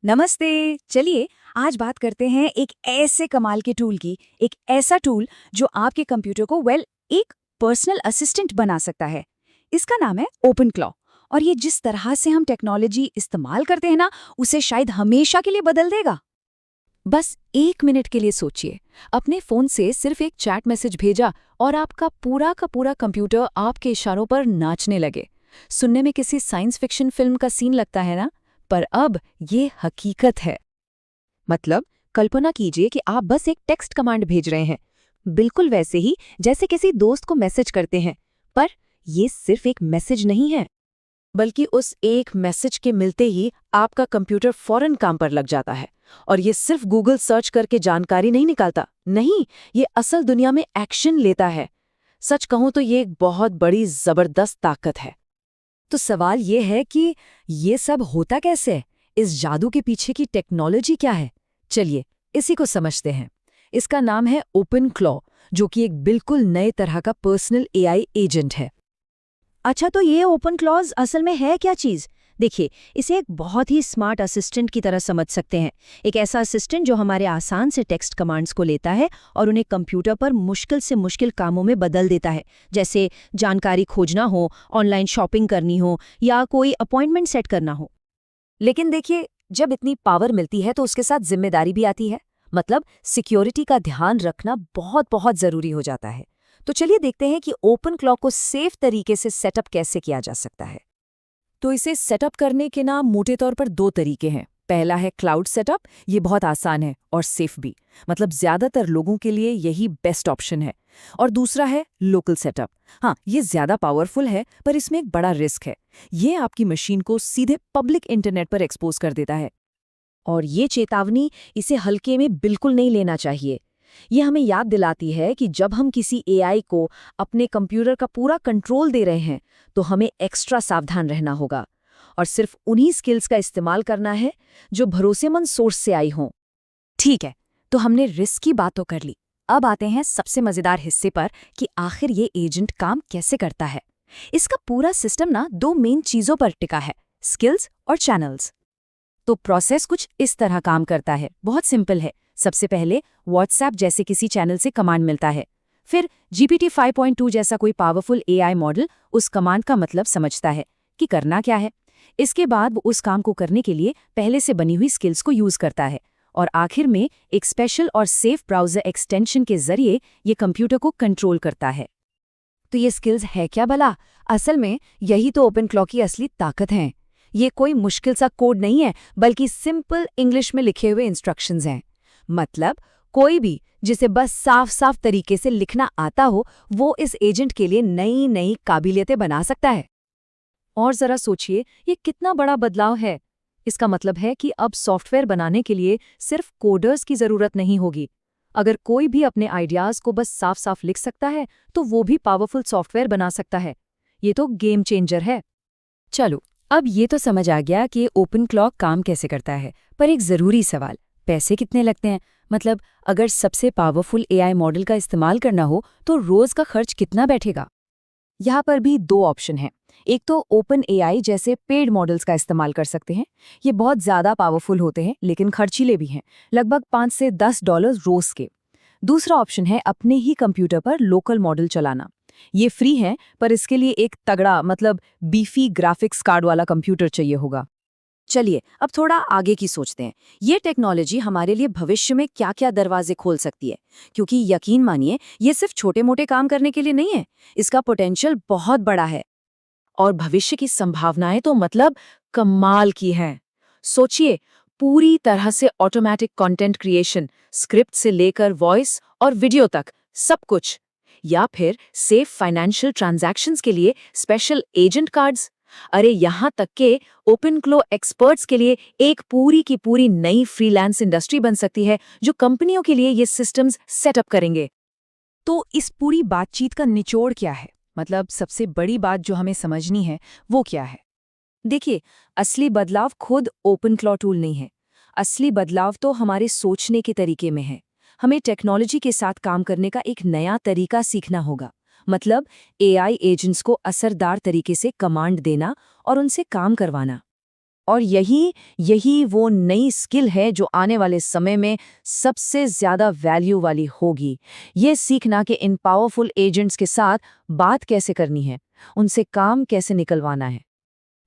नमस्ते। चलिए आज बात करते हैं एक ऐसे कमाल के टूल की। एक ऐसा टूल जो आपके कंप्यूटर को एक पर्सनल असिस्टेंट बना सकता है। इसका नाम है ओपन क्लॉ। और ये जिस तरह से हम टेक्नोलॉजी इस्तेमाल करते हैं ना, उसे शायद हमेशा के लिए बदल देगा। बस 1 मिनट के लिए सोचिए। अपने फोन से सिर्फ एक चैट मैसेज भेजा और आपका पूरा का पूरा कंप्यूटर आपके इशारों पर नाचने लगे। सुनने में किसी साइंस फिक्शन फिल्म का सीन लगता है ना, पर अब ये हकीकत है। मतलब कल्पना कीजिए कि आप बस एक टेक्स्ट कमांड भेज रहे हैं, बिल्कुल वैसे ही जैसे किसी दोस्त को मैसेज करते हैं। पर ये सिर्फ एक मैसेज नहीं है, बल्कि उस एक मैसेज के मिलते ही आपका कंप्यूटर फौरन काम पर लग जाता है। और ये सिर्फ गूगल सर्च करके जानकारी नहीं निकालता, नहीं, ये असल दुनिया में एक्शन लेता है। सच कहूं तो ये एक बहुत बड़ी जबरदस्त ताकत है। तो सवाल ये है कि ये सब होता कैसे है? इस जादू के पीछे की टेक्नोलॉजी क्या है? चलिए इसी को समझते हैं। इसका नाम है ओपन क्लॉ, जो कि एक बिल्कुल नए तरह का पर्सनल एआई एजेंट है। अच्छा, तो ये ओपन क्लॉज असल में है क्या चीज़? देखिए, इसे एक बहुत ही स्मार्ट असिस्टेंट की तरह समझ सकते हैं। एक ऐसा असिस्टेंट जो हमारे आसान से टेक्स्ट कमांड्स को लेता है और उन्हें कंप्यूटर पर मुश्किल से मुश्किल कामों में बदल देता है। जैसे जानकारी खोजना हो, ऑनलाइन शॉपिंग करनी हो या कोई अपॉइंटमेंट सेट करना हो। लेकिन देखिए, जब इतनी पावर मिलती है तो उसके साथ जिम्मेदारी भी आती है। मतलब सिक्योरिटी का ध्यान रखना बहुत बहुत जरूरी हो जाता है। तो चलिए देखते हैं कि ओपन क्लॉ को सेफ तरीके से सेटअप कैसे किया जा सकता है। तो इसे सेटअप करने के ना मोटे तौर पर 2 तरीके हैं। पहला है क्लाउड सेटअप। ये बहुत आसान है और सेफ भी, मतलब ज्यादातर लोगों के लिए यही बेस्ट ऑप्शन है। और दूसरा है लोकल सेटअप। हाँ, ये ज्यादा पावरफुल है, पर इसमें एक बड़ा रिस्क है। ये आपकी मशीन को सीधे पब्लिक इंटरनेट पर एक्सपोज कर देता है। और ये चेतावनी, इसे हल्के में बिल्कुल नहीं लेना चाहिए। ये हमें याद दिलाती है कि जब हम किसी एआई को अपने कंप्यूटर का पूरा कंट्रोल दे रहे हैं, तो हमें एक्स्ट्रा सावधान रहना होगा और सिर्फ उन्हीं स्किल्स का इस्तेमाल करना है जो भरोसेमंद सोर्स से आई हों। ठीक है, तो हमने रिस्क की बात तो कर ली। अब आते हैं सबसे मजेदार हिस्से पर कि आखिर ये एजेंट काम कैसे करता है। इसका पूरा सिस्टम ना 2 मेन चीजों पर टिका है, स्किल्स और चैनल्स। तो प्रोसेस कुछ इस तरह काम करता है, बहुत सिंपल है। सबसे पहले व्हाट्सएप जैसे किसी चैनल से कमांड मिलता है। फिर GPT 5.2 जैसा कोई पावरफुल एआई मॉडल उस कमांड का मतलब समझता है कि करना क्या है। इसके बाद वो उस काम को करने के लिए पहले से बनी हुई स्किल्स को यूज करता है। और आखिर में एक स्पेशल और सेफ ब्राउजर एक्सटेंशन के जरिए ये कंप्यूटर को कंट्रोल करता है। तो ये स्किल्स है क्या भला? असल में यही तो ओपन क्लॉ की असली ताकत है। ये कोई मुश्किल सा कोड नहीं है, बल्कि सिंपल इंग्लिश में लिखे हुए इंस्ट्रक्शंस हैं। मतलब कोई भी जिसे बस साफ साफ तरीके से लिखना आता हो, वो इस एजेंट के लिए नई नई काबिलियतें बना सकता है। और जरा सोचिए, ये कितना बड़ा बदलाव है। इसका मतलब है कि अब सॉफ्टवेयर बनाने के लिए सिर्फ कोडर्स की जरूरत नहीं होगी। अगर कोई भी अपने आइडियाज को बस साफ साफ लिख सकता है, तो वो भी पावरफुल सॉफ्टवेयर बना सकता है। ये तो गेम चेंजर है। चलो, अब ये तो समझ आ गया कि ओपन क्लॉ काम कैसे करता है, पर एक जरूरी सवाल, पैसे कितने लगते हैं? मतलब अगर सबसे पावरफुल एआई मॉडल का इस्तेमाल करना हो तो रोज का खर्च कितना बैठेगा? यहाँ पर भी 2 ऑप्शन हैं। एक तो ओपन एआई जैसे पेड मॉडल्स का इस्तेमाल कर सकते हैं। ये बहुत ज़्यादा पावरफुल होते हैं, लेकिन खर्चीले भी हैं, लगभग $5 से $10 रोज के। दूसरा ऑप्शन है अपने ही कंप्यूटर पर लोकल मॉडल चलाना। ये फ्री है, पर इसके लिए एक तगड़ा, मतलब बीफी ग्राफिक्स कार्ड वाला कंप्यूटर चाहिए होगा। चलिए अब थोड़ा आगे की सोचते हैं। ये टेक्नोलॉजी हमारे लिए भविष्य में क्या-क्या दरवाजे खोल सकती है, क्योंकि यकीन मानिए ये सिर्फ छोटे-मोटे काम करने के लिए नहीं है। इसका पोटेंशियल बहुत बड़ा है। और भविष्य की संभावनाएं तो मतलब कमाल की हैं। सोचिए, पूरी तरह से ऑटोमेटिक कंटेंट क्रिएशन, स्क्रिप्ट से लेकर वॉइस और वीडियो तक, सब कुछ। या फिर सेफ फाइनेंशियल ट्रांजैक्शंस के लिए स्पेशल एजेंट कार्ड्स। अरे यहाँ तक के ओपन क्लो एक्सपर्ट्स के लिए एक पूरी की पूरी नई फ्रीलांस इंडस्ट्री बन सकती है, जो कंपनियों के लिए ये सिस्टम्स सेटअप करेंगे। तो इस पूरी बातचीत का निचोड़ क्या है? मतलब सबसे बड़ी बात जो हमें समझनी है, वो क्या है? देखिए, असली बदलाव खुद ओपन क्लॉ टूल नहीं है। असली बदलाव तो हमारे सोचने के तरीके में है। हमें टेक्नोलॉजी के साथ काम करने का एक नया तरीका सीखना होगा। मतलब एआई एजेंट्स को असरदार तरीके से कमांड देना और उनसे काम करवाना। और यही वो नई स्किल है जो आने वाले समय में सबसे ज़्यादा वैल्यू वाली होगी। ये सीखना कि इन पावरफुल एजेंट्स के साथ बात कैसे करनी है, उनसे काम कैसे निकलवाना है।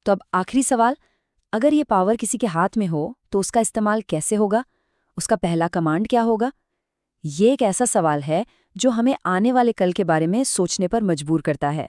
तो अब आखिरी सवाल, अगर ये पावर किसी के हाथ में हो तो उसका इस्तेमाल कैसे होगा? उसका पहला कमांड क्या होगा? ये एक ऐसा सवाल है जो हमें आने वाले कल के बारे में सोचने पर मजबूर करता है।